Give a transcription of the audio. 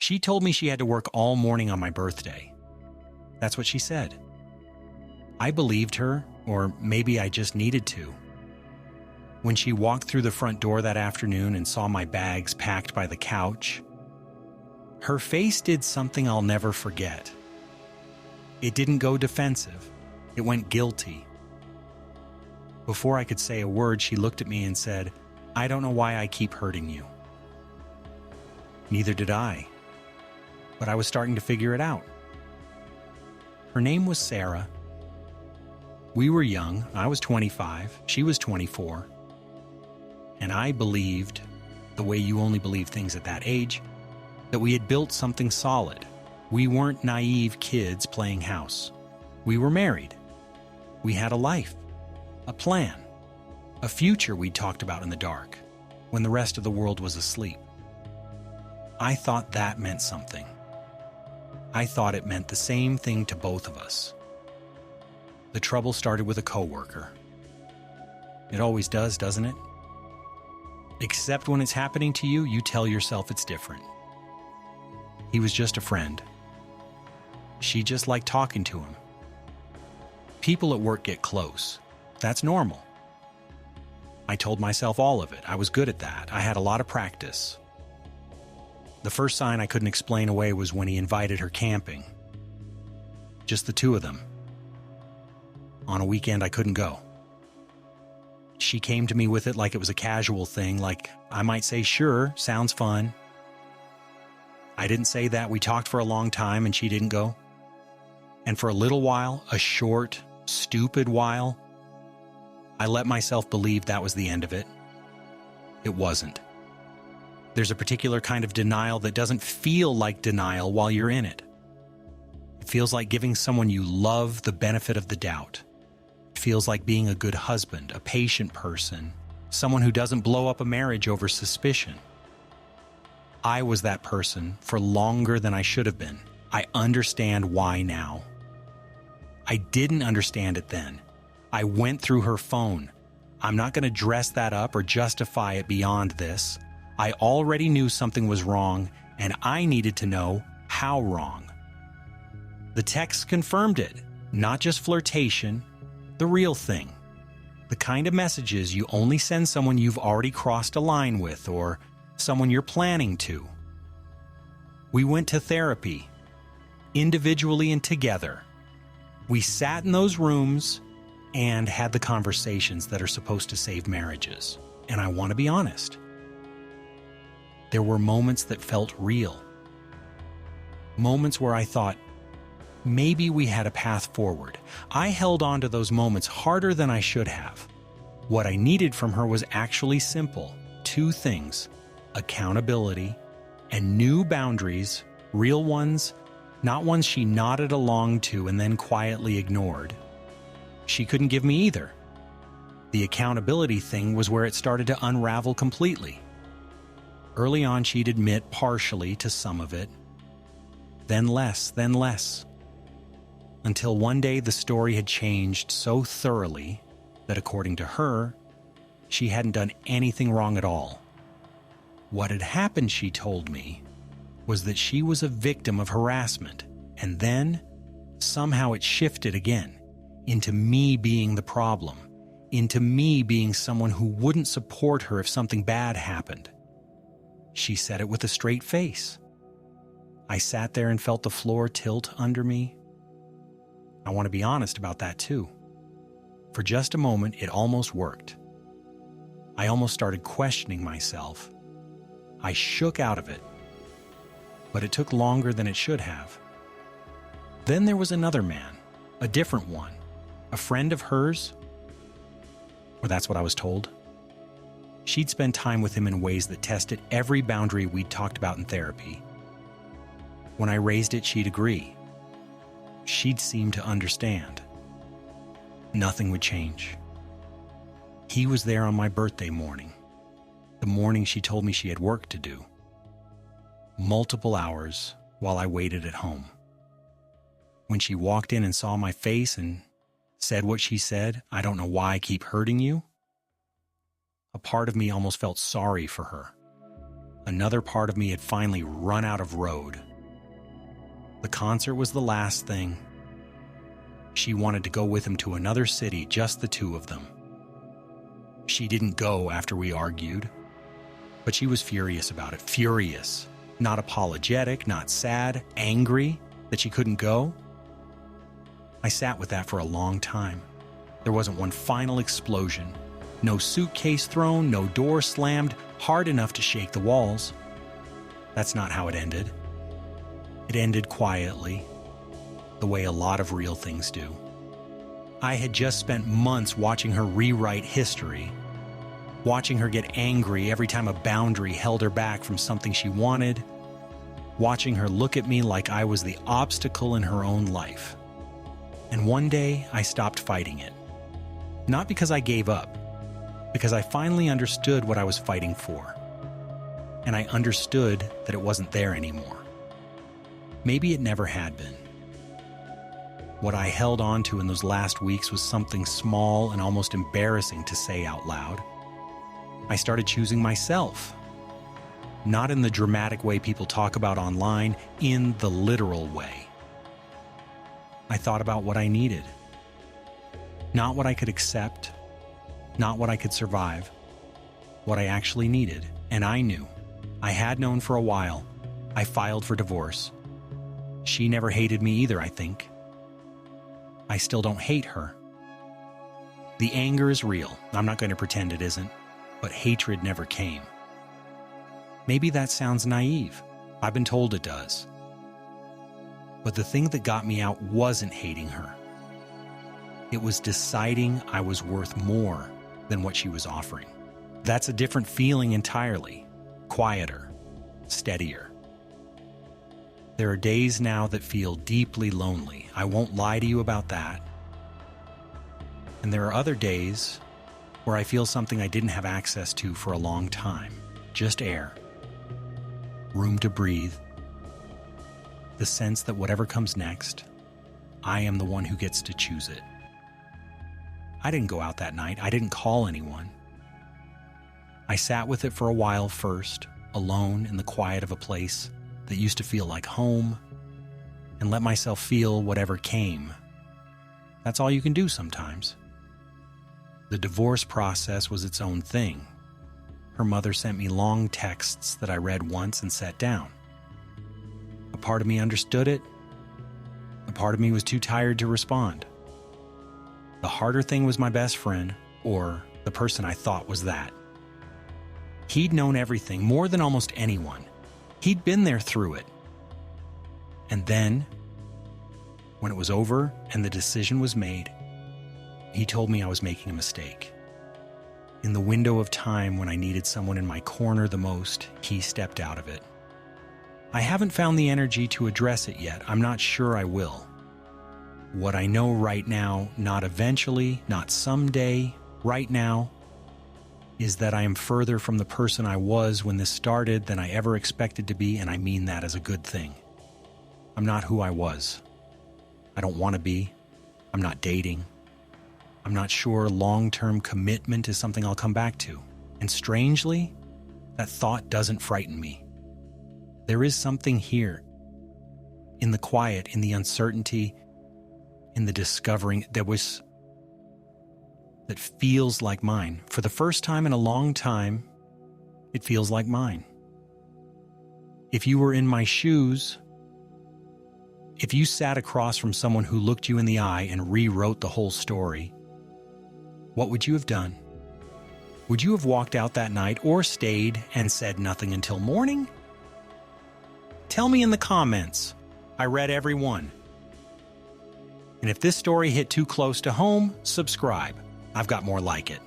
She told me she had to work all morning on my birthday. That's what she said. I believed her, or maybe I just needed to. When she walked through the front door that afternoon and saw my bags packed by the couch, her face did something I'll never forget. It didn't go defensive. It went guilty. Before I could say a word, she looked at me and said, "I don't know why I keep hurting you." Neither did I, but I was starting to figure it out. Her name was Sarah. We were young. I was 25. She was 24. And I believed, the way you only believe things at that age, that we had built something solid. We weren't naive kids playing house. We were married. We had a life, a plan, a future we'd talked about in the dark, when the rest of the world was asleep. I thought that meant something. I thought it meant the same thing to both of us. The trouble started with a coworker. It always does, doesn't it? Except when it's happening to you, you tell yourself it's different. He was just a friend. She just liked talking to him. People at work get close. That's normal. I told myself all of it. I was good at that. I had a lot of practice. The first sign I couldn't explain away was when he invited her camping. Just the two of them. On a weekend I couldn't go. She came to me with it like it was a casual thing, like I might say, "Sure, sounds fun." I didn't say that. We talked for a long time and she didn't go. And for a little while, a short, stupid while, I let myself believe that was the end of it. It wasn't. There's a particular kind of denial that doesn't feel like denial while you're in it. It feels like giving someone you love the benefit of the doubt. It feels like being a good husband, a patient person, someone who doesn't blow up a marriage over suspicion. I was that person for longer than I should have been. I understand why now. I didn't understand it then. I went through her phone. I'm not going to dress that up or justify it beyond this. I already knew something was wrong, and I needed to know how wrong. The text confirmed it, not just flirtation, the real thing. The kind of messages you only send someone you've already crossed a line with or someone you're planning to. We went to therapy, individually and together. We sat in those rooms and had the conversations that are supposed to save marriages. And I want to be honest. There were moments that felt real. Moments where I thought, maybe we had a path forward. I held on to those moments harder than I should have. What I needed from her was actually simple. Two things: accountability and new boundaries, real ones, not ones she nodded along to and then quietly ignored. She couldn't give me either. The accountability thing was where it started to unravel completely. Early on, she'd admit partially to some of it, then less, until one day the story had changed so thoroughly that, according to her, she hadn't done anything wrong at all. What had happened, she told me, was that she was a victim of harassment, and then somehow it shifted again into me being the problem, into me being someone who wouldn't support her if something bad happened. She said it with a straight face. I sat there and felt the floor tilt under me. I want to be honest about that too. For just a moment, it almost worked. I almost started questioning myself. I shook out of it, but it took longer than it should have. Then there was another man, a different one, a friend of hers, or that's what I was told. She'd spend time with him in ways that tested every boundary we'd talked about in therapy. When I raised it, she'd agree. She'd seem to understand. Nothing would change. He was there on my birthday morning, the morning she told me she had work to do. Multiple hours while I waited at home. When she walked in and saw my face and said what she said, "I don't know why I keep hurting you," a part of me almost felt sorry for her. Another part of me had finally run out of road. The concert was the last thing. She wanted to go with him to another city, just the two of them. She didn't go after we argued, but she was furious about it. Furious. Not apologetic, not sad, angry that she couldn't go. I sat with that for a long time. There wasn't one final explosion. No suitcase thrown, no door slammed hard enough to shake the walls. That's not how it ended. It ended quietly, the way a lot of real things do. I had just spent months watching her rewrite history, watching her get angry every time a boundary held her back from something she wanted, watching her look at me like I was the obstacle in her own life. And one day, I stopped fighting it. Not because I gave up, because I finally understood what I was fighting for. And I understood that it wasn't there anymore. Maybe it never had been. What I held on to in those last weeks was something small and almost embarrassing to say out loud. I started choosing myself. Not in the dramatic way people talk about online, in the literal way. I thought about what I needed. Not what I could accept, not what I could survive, what I actually needed. And I knew. I had known for a while. I filed for divorce. She never hated me either, I think. I still don't hate her. The anger is real. I'm not going to pretend it isn't, but hatred never came. Maybe that sounds naive. I've been told it does. But the thing that got me out wasn't hating her. It was deciding I was worth more than what she was offering. That's a different feeling entirely. Quieter, steadier. There are days now that feel deeply lonely. I won't lie to you about that. And there are other days where I feel something I didn't have access to for a long time. Just air. Room to breathe. The sense that whatever comes next, I am the one who gets to choose it. I didn't go out that night. I didn't call anyone. I sat with it for a while first, alone in the quiet of a place that used to feel like home, and let myself feel whatever came. That's all you can do sometimes. The divorce process was its own thing. Her mother sent me long texts that I read once and set down. A part of me understood it. A part of me was too tired to respond. The harder thing was my best friend, or the person I thought was that. He'd known everything, more than almost anyone. He'd been there through it. And then, when it was over and the decision was made, he told me I was making a mistake. In the window of time when I needed someone in my corner the most, he stepped out of it. I haven't found the energy to address it yet. I'm not sure I will. What I know right now, not eventually, not someday, right now, is that I am further from the person I was when this started than I ever expected to be, and I mean that as a good thing. I'm not who I was. I don't want to be. I'm not dating. I'm not sure long-term commitment is something I'll come back to. And strangely, that thought doesn't frighten me. There is something here, in the quiet, in the uncertainty, in the discovering that feels like mine. For the first time in a long time, it feels like mine. If you were in my shoes, if you sat across from someone who looked you in the eye and rewrote the whole story, what would you have done? Would you have walked out that night or stayed and said nothing until morning? Tell me in the comments. I read every one. And if this story hit too close to home, subscribe. I've got more like it.